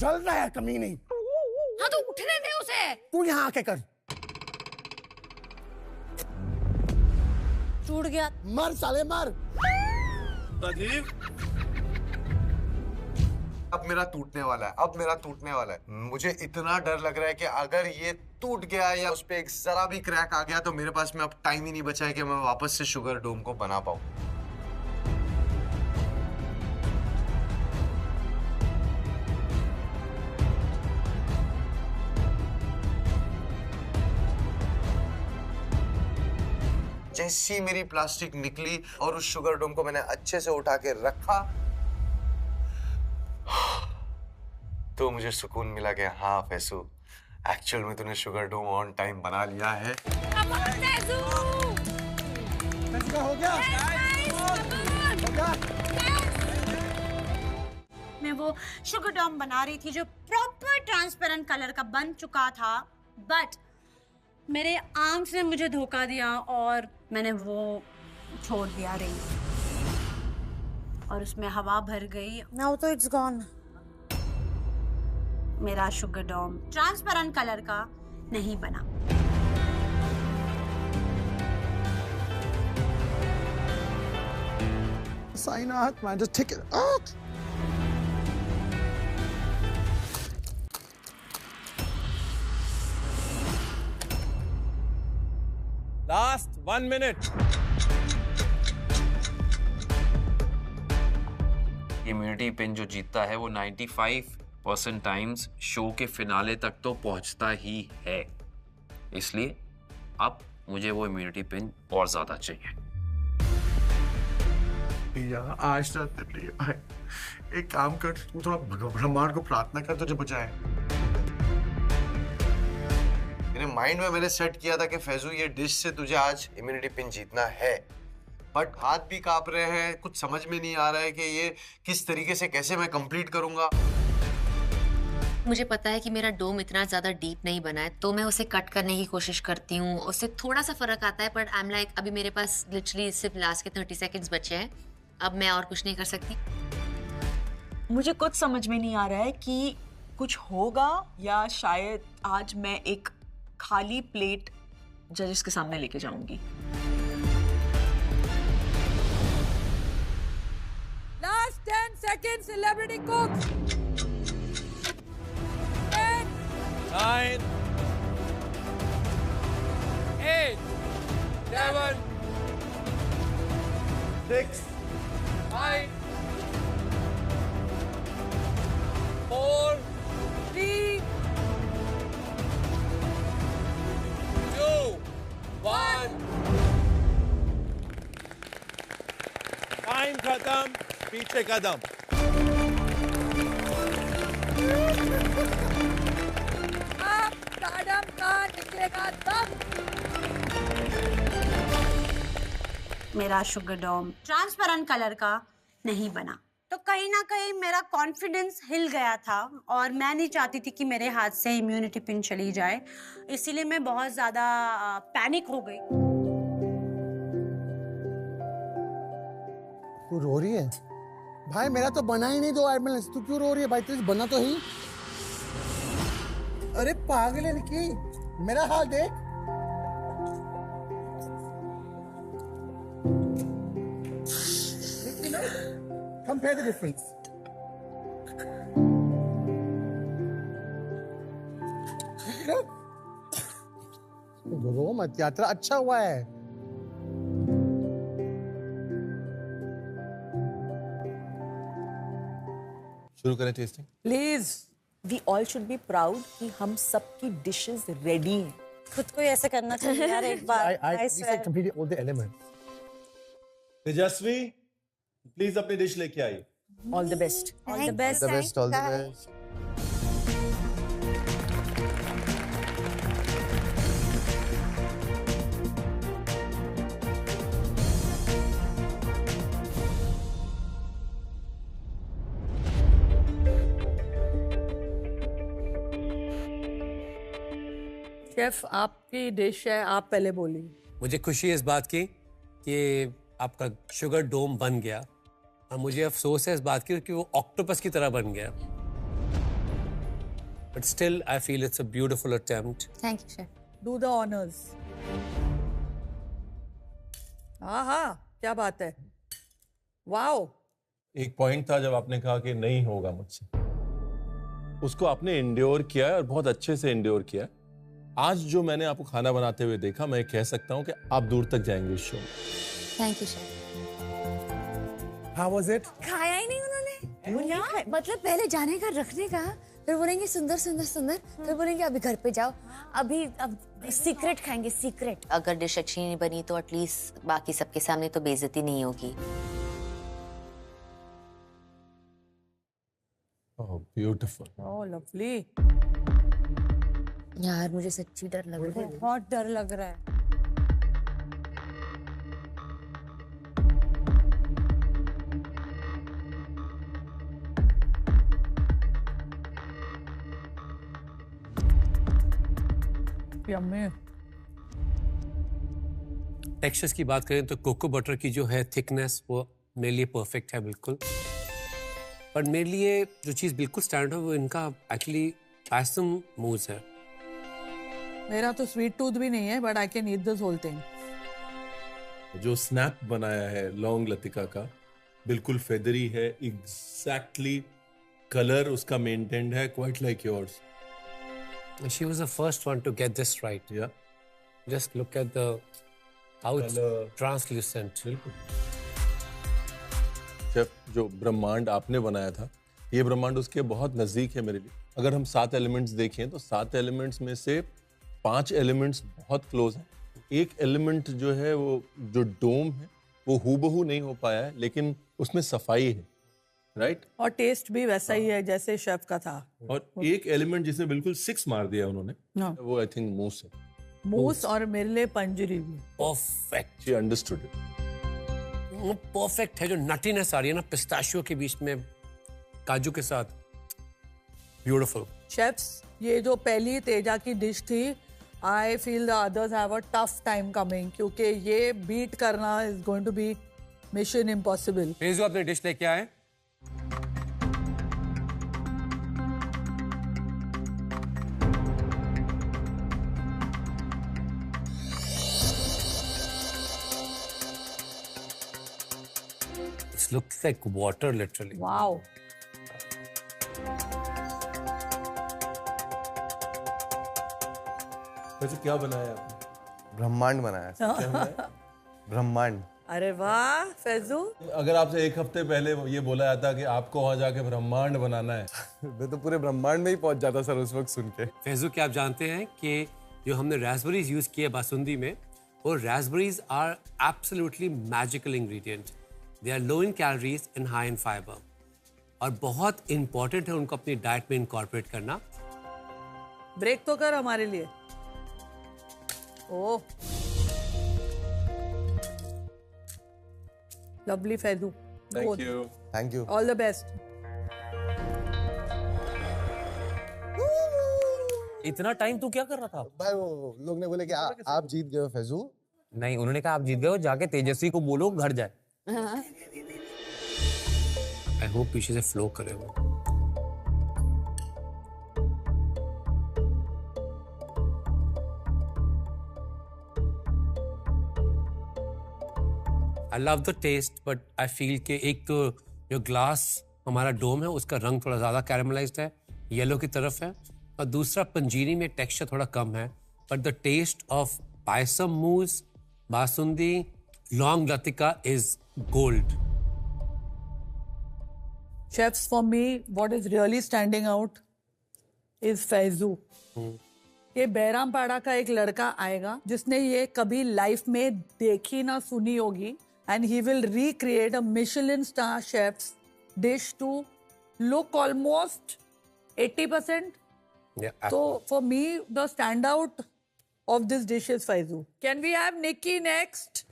जल रहा है कमीनी। हाँ तो उठने दे उसे। तू यहाँ आके कर। टूट गया। मर साले मर। राजीव अब मेरा टूटने वाला है, अब मेरा टूटने वाला है। मुझे इतना डर लग रहा है कि अगर ये टूट गया या उस पे एक जरा भी क्रैक आ गया तो मेरे पास में अब टाइम ही नहीं बचा है कि मैं वापस से शुगर डोम को बना पाऊं। जैसी मेरी प्लास्टिक निकली और उस शुगर डोम को मैंने अच्छे से उठा के रखा तो मुझे सुकून मिला कि हाँ फैसू, एक्चुअल में तूने शुगर डोम ऑन टाइम बना लिया है। हो गया। मैं वो शुगर डोम बना रही थी जो प्रॉपर ट्रांसपेरेंट कलर का बन चुका था, बट मेरे आर्म्स ने मुझे धोखा दिया और मैंने वो छोड़ दिया रिंग और उसमें हवा भर गई। नाउ तो इट्स गॉन। मेरा शुगर डोम ट्रांसपेरेंट कलर का नहीं बना। Sainath, man, just take it out. Last 1 minute. Immunity pin जो जीतता है वो 95% टाइम्स शो के फिनाले तक तो पहुंचता ही है, इसलिए अब मुझे वो इम्यूनिटी पिन और ज्यादा चाहिए। आज रात नहीं आए। एक काम कर, तू थोड़ा ब्रह्मांड को प्रार्थना कर तुझे बचाए। मेरे माइंड में मैंने सेट किया था कि फैजू ये डिश से तुझे आज इम्यूनिटी पिन जीतना है, बट हाथ भी कांप रहे हैं, कुछ समझ में नहीं आ रहा है कि ये किस तरीके से कैसे मैं कंप्लीट करूंगा। मुझे पता है कि मेरा डोम इतना ज्यादा डीप नहीं बना है, तो मैं उसे कट करने की कोशिश करती हूँ। उससे थोड़ा सा फर्क आता है, बट आई एम लाइक अभी मेरे पास लिटरली सिर्फ लास्ट के 30 सेकंड्स बचे हैं, अब मैं और कुछ नहीं कर सकती। मुझे कुछ समझ में नहीं आ रहा है कि कुछ होगा या शायद आज मैं एक खाली प्लेट जजेस के सामने लेके जाऊंगी। Last 10 seconds, celebrity cook. 10, 9, 8, 7, 6, 5, 4, 3, 2, 1. Time खत्म, पीछे कदम। अब स्टारडम का निकलेगा दम। मेरा शुगर डोम ट्रांसपेरेंट कलर का नहीं बना, तो कहीं ना कहीं मेरा कॉन्फिडेंस हिल गया था और मैं नहीं चाहती थी कि मेरे हाथ से इम्यूनिटी पिन चली जाए, इसीलिए मैं बहुत ज्यादा पैनिक हो गई। तू रो रही है? भाई मेरा तो बना ही नहीं 2 एम्बुलेंस, तू क्यों रो रही है भाई? तुझे बना तो ही। अरे पागल है निकी, मेरा हाल देख। Compare the difference. रो मत, यात्रा अच्छा हुआ है। शुरू करें tasting please. We all should be proud कि हम सबकी डिशेस रेडी हैं। खुद को ऐसे करना चाहिए यार एक बार। I said completely all the elements. Tejashwi, please अपनी डिश लेके आइए। All the best. All the best. All the best, all the best. Chef आपकी डिश है, आप पहले बोलिए। मुझे खुशी है इस बात की कि आपका शुगर डोम बन गया और मुझे अफसोस है इस बात की कि वो ऑक्टोपस की तरह बन गया। but still I feel it's a beautiful attempt. Thank you, chef. Do the honors. हाँ, क्या बात है. Wow. एक पॉइंट था जब आपने कहा कि नहीं होगा मुझसे, उसको आपने इंड्योर किया है और बहुत अच्छे से इंड्योर किया है. आज जो मैंने आपको खाना बनाते हुए देखा, मैं कह सकता हूँ कि आप दूर तक जाएंगे इस शो में. Thank you, chef. How was it? खाया ही नहीं उन्होंने. मतलब पहले जाने का, रखने का, फिर बोलेंगे सुंदर सुंदर सुंदर, फिर बोलेंगे अभी घर पे जाओ, अभी अब सीक्रेट खाएंगे, सीक्रेट. अगर डिश अच्छी नहीं बनी तो एटलीस्ट बाकी सबके सामने तो बेइज्जती नहीं होगी. Oh, beautiful. Oh, lovely. यार मुझे सच्ची डर लग रहा है. बहुत डर लग रहा है. Yummy. टेक्सचर्स की बात करें तो कोको बटर की जो है थिकनेस वो मेरे लिए परफेक्ट है बिल्कुल. पर मेरे लिए जो चीज़ बिल्कुल स्टैंडर्ड है वो इनका एक्चुअली पायसम मूस है. मेरा तो स्वीट टूथ भी नहीं है, but I can eat this whole thing. जो स्नैप बनाया है लौंग लतिका का, बिल्कुल फेदरी है, एग्जैक्टली कलर उसका मेंटेन्ड है, quite like yours. She was the first one to get this right. Yeah. Just look at the how it's translucent. Chef, जो ब्रह्मांड आपने बनाया था, ये ब्रह्मांड उसके बहुत नजदीक है मेरे लिए. अगर हम 7 एलिमेंट्स देखें तो 7 एलिमेंट्स में से 5 एलिमेंट्स बहुत क्लोज हैं. एक एलिमेंट जो है वो जो डोम है वो हूबहू नहीं हो पाया है, लेकिन उसमें सफाई है, राइट? और टेस्ट भी वैसा ही है जैसे शेफ का था. और एक एलिमेंट जिसमें बिल्कुल 6 मार दिया उन्होंने, वो आई थिंक मूस है. मूस और मेरे लिए पंजरी भी. परफेक्ट. She understood it. वो परफेक्ट है. जो नटीनेस आ रही है ना पिस्ताशियो के बीच में काजू के साथ, ब्यूटीफुल. शेफ्स, ये जो पहली तेजा की डिश थी, I feel the others have a tough time coming, क्योंकि ये बीट करना is going to be mission impossible. Faizu अपनी डिश लेके आए. It looks like water, literally. Wow. वैसे क्या बनाया आपने? ब्रह्मांड बनाया. ब्रह्मांड. अरे वाह फैजू. अगर आपसे एक हफ्ते पहले ये बोला जाता कि आपको वहां जाके ब्रह्मांड बनाना है, मैं तो पूरे ब्रह्मांड में ही पहुंच जाता सर उस वक्त सुन के. फैजू, क्या आप जानते हैं कि जो हमने रास्पबेरीज यूज किए बासुंदी में, वो raspberries are absolutely magical ingredient. They are low in calories and high in fibre, और बहुत इंपॉर्टेंट है उनको अपनी डाइट में इनकॉर्पोरेट करना. ब्रेक तो कर हमारे लिए. Oh, lovely Faizu. Thank you. Thank you. All the best. इतना टाइम तू क्या कर रहा था? भाई वो लोग ने बोले कि आप जीत गए हो फैजू. नहीं, उन्होंने कहा आप जीत गए हो, जाके तेजस्वी को बोलो घर जाए. आई होप पीछे से फ्लो करे वो. I love the taste, but I feel कि एक तो जो ग्लास हमारा डोम है उसका रंग थोड़ा ज़्यादा कैरेमलाइज्ड है, येलो की तरफ है, और दूसरा पंजीरी में टेक्सचर थोड़ा कम है. But the taste of payasam mousse, basundi, laung latika is gold. Chefs, for me, what is really standing out is Faizu. ये बैरामपाड़ा का एक लड़का आएगा जिसने ये कभी लाइफ में देखी ना सुनी होगी, and he will recreate a Michelin star chef's dish to look almost 80%. Yeah. So for me, the standout of this dish is Faizu. Can we have Nikki next?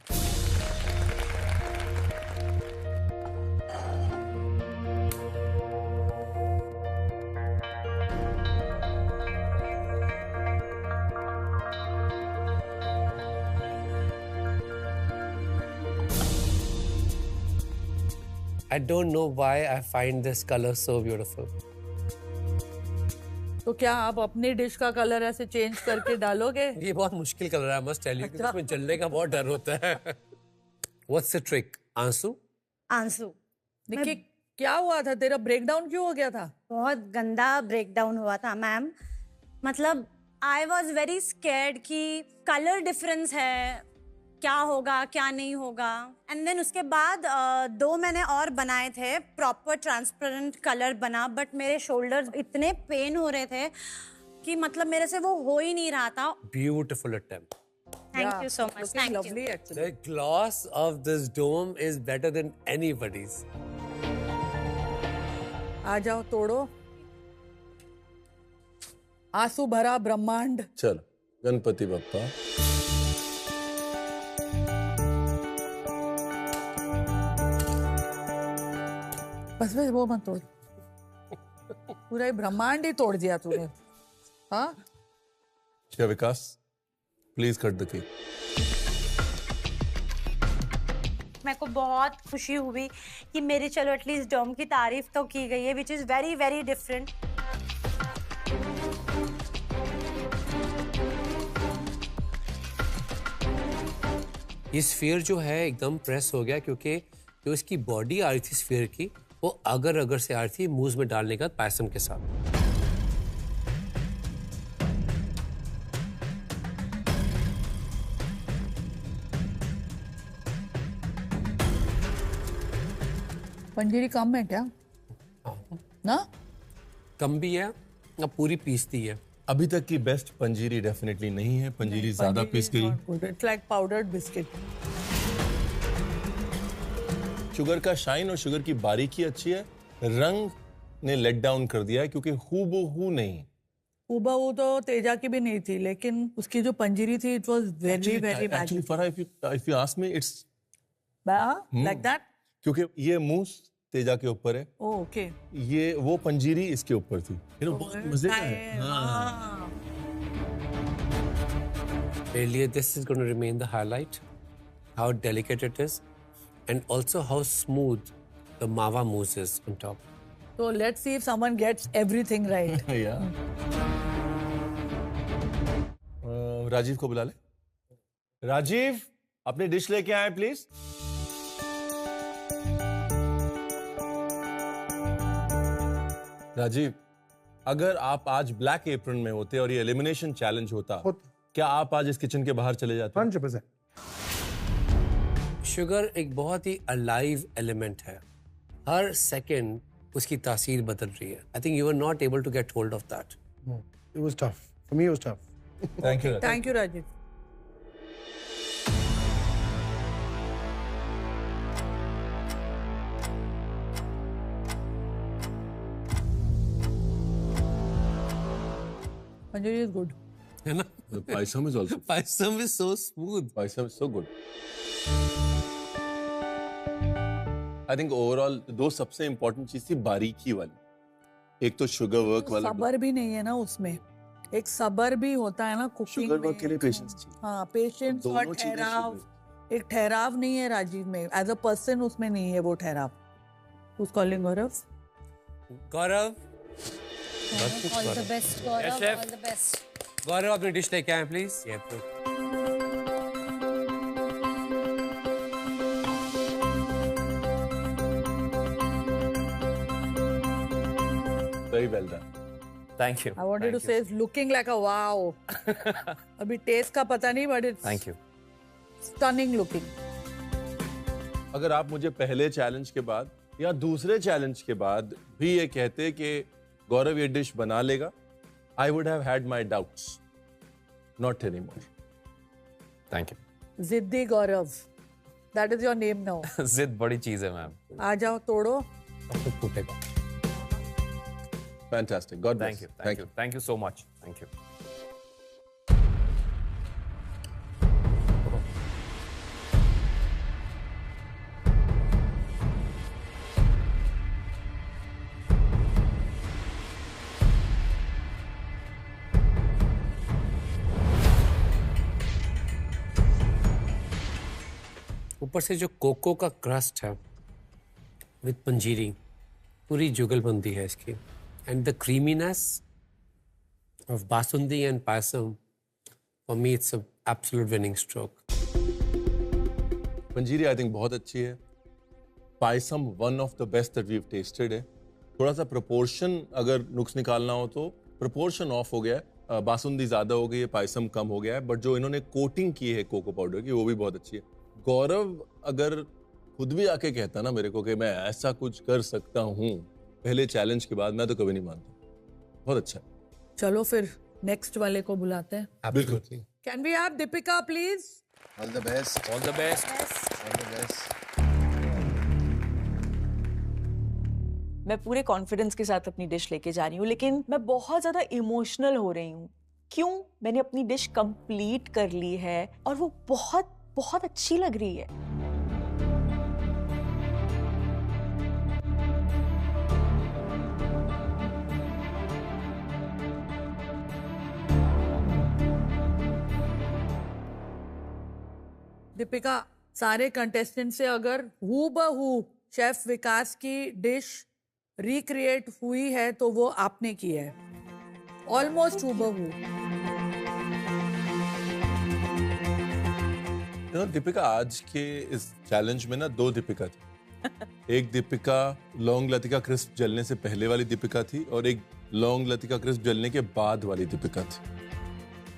I don't know why I find this color so beautiful. तो क्या आप अपनी dish का colour ऐसे change करके डालोगे? ये बहुत मुश्किल कलर है, मस्ट टेल यू, क्योंकि इसमें जलने का बहुत डर होता है। What's the trick? आंसू? आंसू। निक्की, क्या हुआ था? तेरा ब्रेकडाउन क्यों हो गया था? बहुत गंदा ब्रेकडाउन हुआ था मैम। मतलब आई वॉज वेरी स्कैर्ड कि कलर डिफरेंस है, क्या होगा क्या नहीं होगा। एंड देन उसके बाद 2 मैंने और बनाए थे, प्रॉपर ट्रांसपेरेंट कलर बना, बट मेरे शोल्डर्स इतने पेन हो रहे थे कि मतलब मेरे से वो हो ही नहीं रहा था। Beautiful attempt. Thank you so much. Thank lovely, you. actually. The gloss of this dome is better than anybody's. आ जाओ, तोड़ो। आंसू भरा ब्रह्मांड। चलो, गणपति बप्पा। बस वो मत तोड़। पूरा ही ब्रह्मांड ही तोड़ दिया तूने। हाँ? क्या Vikas? Please cut the cake. मेरे को बहुत खुशी हुई कि मेरी चलो एटलीस्ट डोम की तारीफ तो की गई है, which is very very different. ये स्फीयर जो है एकदम प्रेस हो गया, क्योंकि जो इसकी बॉडी आ रही थी स्फीयर की, वो अगर अगर से आ रही थी मूज में डालने का पायसम के साथ। पंजीरी कम है क्या? ना? कम भी है, अब पूरी पीसती है। अभी तक की बेस्ट पंजीरी डेफिनेटली नहीं है, पंजीरी ज्यादा पीस गई। It's like powdered biscuit. Sugar का शाइन और शुगर की बारीकी अच्छी है, रंग ने लेट डाउन कर दिया है क्योंकि हूबहू नहीं। हूबहू तो तेजा की भी नहीं थी, लेकिन उसकी जो पंजीरी थी it was very very actually Farha, if you ask me it's like that, क्योंकि ये मूस तेजा के ऊपर है। ओके। ये वो पंजीरी इसके ऊपर थी। बहुत मजे का है। मेरे लिए this is going to remain the highlight, how delicate it is, and also how smooth the mava mousse is on top. So let's see if someone gets everything right. Yeah. Rajiv को बुला ले। राजीव, अपनी डिश लेके आए please. Rajiv, अगर आप आज black apron में होते और ये एलिमिनेशन चैलेंज होता, क्या आप आज इस किचन के बाहर चले जाते? 100%। शुगर एक बहुत ही अलाइव एलिमेंट है, हर सेकंड उसकी तासीर बदल रही है। I think you are not able to get hold of that. It was tough. For me, it was tough. Thank you. Thank you, Rajiv. Panjiri is good. है ना? The paisam is also. Paisam is so smooth. Paisam is so good. I think overall दो सबसे important चीज थी बारीकी वाली। एक तो शुगर वर्क वाला। सबर भी नहीं है ना उसमें, एक सबर भी होता है ना कुकिंग में। शुगर वर्क के लिए पेशेंस चाहिए। हाँ, पेशेंस और ठहराव। एक ठहराव नहीं है राजीव में, एज अ पर्सन उसमें नहीं है वो ठहराव। Who's calling Gaurav? Gaurav, All the best, Gaurav. Yes, chef. All the best. गौरव अपनी डिश लेके आए please. Very well done. Thank you. I wanted to say it's looking like a wow. अभी test का पता नहीं, but it's Thank you. stunning looking. अगर आप मुझे पहले चैलेंज के बाद या दूसरे चैलेंज के बाद भी ये कहते कि गौरव ये डिश बना लेगा, I would have had my doubts. Not anymore. Thank you. जिद्दी गौरव. That is your name now. जिद बड़ी चीज है मैम। आ जाओ, तोड़ो। Fantastic. God bless. Thank you. Thank you. Thank you so much. Thank you. ऊपर से जो कोको का क्रस्ट है विद पंजीरी, पूरी जुगलबंदी है इसकी, and the creaminess of basundi and payasam, for me it's an absolute winning stroke. Panjiri I think बहुत अच्छी है. Payasam one of the best that we have tested है. थोड़ा सा प्रोपोर्शन अगर नुक्स निकालना हो तो प्रोपोर्शन ऑफ हो गया है. बासुंदी ज्यादा हो गई है, पायसम कम हो गया है, बट जो इन्होंने कोटिंग की है कोको पाउडर की वो भी बहुत अच्छी है. गौरव अगर खुद भी आके कहता ना मेरे को कि मैं ऐसा कुछ कर सकता हूँ पहले चैलेंज के बाद, मैं तो कभी नहीं मानता. बहुत अच्छा है. चलो फिर नेक्स्ट वाले को बुलाते हैं. Absolutely. Can we have Deepika please? All the best. All the best. All the best. मैं पूरे कॉन्फिडेंस के साथ अपनी डिश लेके जा रही हूँ, लेकिन मैं बहुत ज़्यादा इमोशनल हो रही हूँ. क्यों? मैंने अपनी डिश कंप्लीट कर ली है और वो बहुत बहुत अच्छी लग रही है. दीपिका, सारे कंटेस्टेंट से अगर हूबहू शेफ विकास की डिश रिक्रिएट हुई है तो वो आपने की है. ऑलमोस्ट हूबहू. दीपिका आज के इस चैलेंज में ना दो दीपिका थी. एक दीपिका लौंग लतिका क्रिस्प जलने से पहले वाली दीपिका थी और एक लौंग लतिका क्रिस्प जलने के बाद वाली दीपिका थी.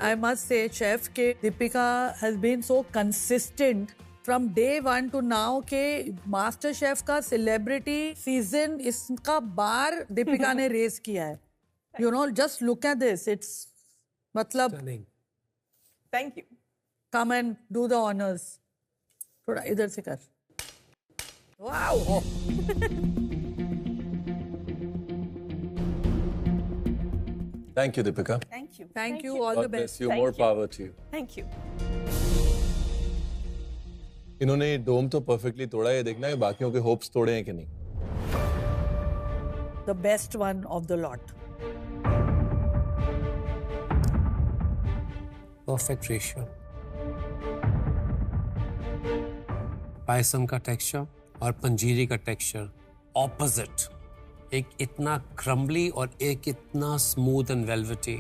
I must say, Chef, के Deepika has been so consistent from day one to now के Master Chef का celebrity season इसका बार Deepika ने रेस किया है. You know, just look at this. It's मतलब. Thank you. Come and do the honors. थोड़ा इधर से कर. Wow. Thank you, Deepika. Thank you. Thank you. All God the bless best. you. More power to you. Thank you. इन्होंने डोम तो perfectly तोड़ा है. देखना है बाकियों के होप्स तोड़े हैं कि नहीं. The best one of the lot. Perfect ratio. Payasam का टेक्सचर और पंजीरी का टेक्सचर ऑपोजिट. एक इतना क्रम्बली और एक इतना स्मूथ एंड वेलवेटी.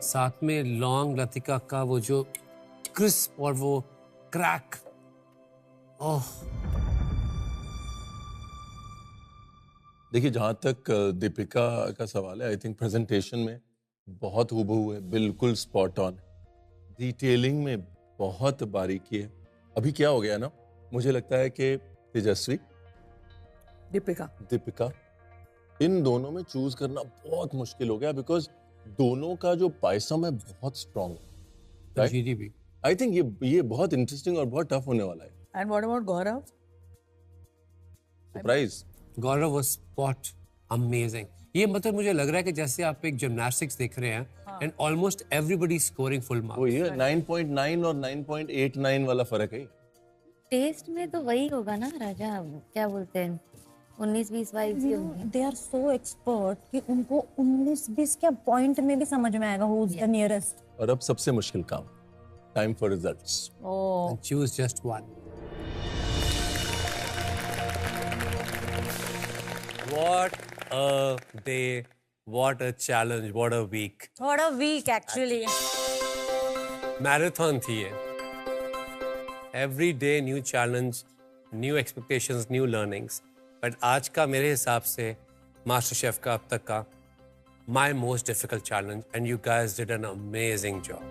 साथ में लौंग लतिका का वो जो क्रिस्प और वो क्रैक. ओह. देखिए जहां तक दीपिका का सवाल है, आई थिंक प्रेजेंटेशन में बहुत हूबहू है, बिल्कुल स्पॉट ऑन. डिटेलिंग में बहुत बारीकी है. अभी क्या हो गया ना, मुझे लगता है कि तेजस्वी दीपिका इन दोनों में चूज करना बहुत मुश्किल हो गया, बिकॉज दोनों का जो पायसम है बहुत स्ट्रॉन्ग. पंजीरी भी. आई थिंक ये बहुत इंटरेस्टिंग और बहुत टफ होने वाला है. And what about Gaurav? Surprise. Gaurav was spot amazing. ये मतलब मुझे लग रहा है कि जैसे आप एक जिम्नास्टिक्स देख रहे हैं and almost everybody scoring full marks. वो ये 9.9 और 9.89 वाला फर्क है. टेस्ट में तो वही होगा ना राजा, क्या बोलते हैं 19-20 वाइब्स ही होंगे. दे आर सो एक्सपर्ट कि उनको 19-20 के पॉइंट में भी समझ में आएगा हु इज द नियरेस्ट. और अब सबसे मुश्किल काम, time for results. And choose just one. What a day, what a challenge, what a week. What a week actually. Marathon थी ये. Every day new challenge, new expectations, new learnings. But आज का मेरे हिसाब से मास्टर शेफ का अब तक का my most difficult challenge, and you guys did an amazing job.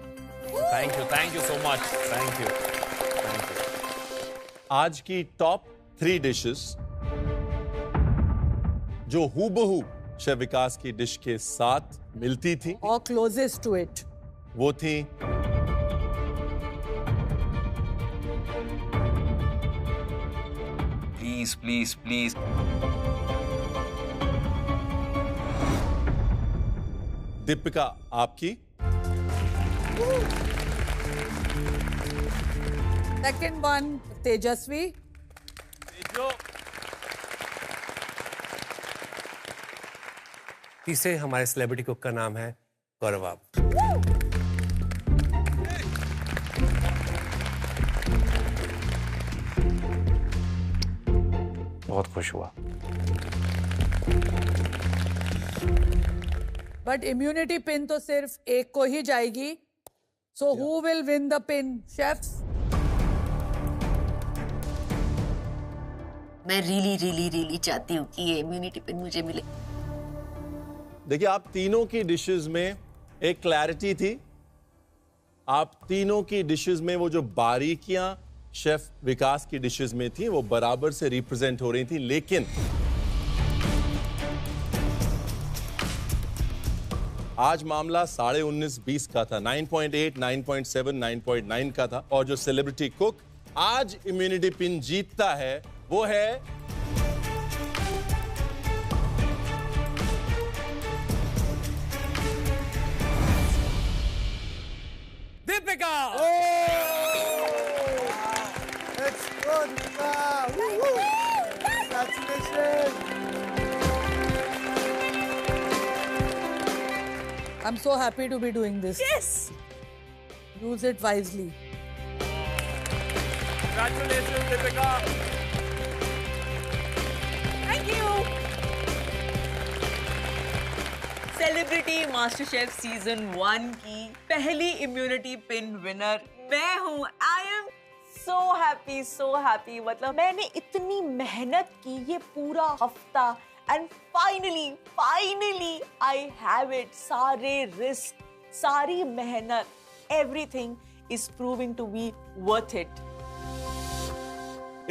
Thank you so much. Thank you. आज की टॉप 3 डिशेस जो हूबहू शेफ विकास की डिश के साथ मिलती थी Or closest to it. वो थी प्लीज प्लीज प्लीज. दीपिका आपकी, Second one, Tejasvi. तीसरे हमारे सेलिब्रिटी कुक का नाम है गौरव. बहुत खुश हुआ। बट इम्यूनिटी पिन तो सिर्फ एक को ही जाएगी। So who will win the pin, chefs? मैं रियली चाहती हूँ कि ये इम्यूनिटी पिन मुझे मिले। देखिए, आप तीनों की डिशेस में एक क्लैरिटी थी। आप तीनों की डिशेस में वो जो बारीकियां शेफ विकास की डिशेस में थी वो बराबर से रिप्रेजेंट हो रही थी, लेकिन आज मामला 19.5 का था, 9.8, 9.7, 9.9 का था। और जो सेलिब्रिटी कुक आज इम्यूनिटी पिन जीतता है वो है Deepika. Let's go, Deepika. Woo-hoo. Congratulations. I'm so happy to be doing this. Yes. Use it wisely. Congratulations, Deepika. Thank you. Celebrity master chef season 1 की पहली इम्यूनिटी पिन विनर मैं हूँ। I am so happy. मतलब मैंने इतनी मेहनत की ये पूरा हफ्ता and finally I have it. सारे रिस्क, सारी मेहनत, everything is proving to be worth it.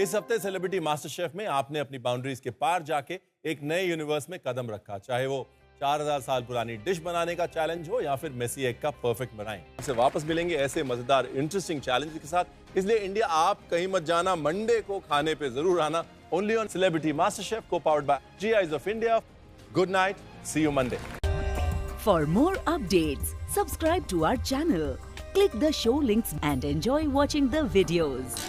इस हफ्ते सेलिब्रिटी मास्टर शेफ में आपने अपनी बाउंड्रीज के पार जाके एक नए यूनिवर्स में कदम रखा, चाहे वो 4000 साल पुरानी डिश बनाने का चैलेंज हो या फिर मेसी एग का परफेक्ट बनाएं। इससे वापस मिलेंगे ऐसे मजेदार इंटरेस्टिंग चैलेंज के साथ। इसलिए इंडिया आप कहीं मत जाना, मंडे को खाने पे जरूर आना। Only on celebrity master chef, co powered by GIs of India. Good night, see you Monday. For more updates, subscribe to our channel, click the show links and enjoy watching the videos.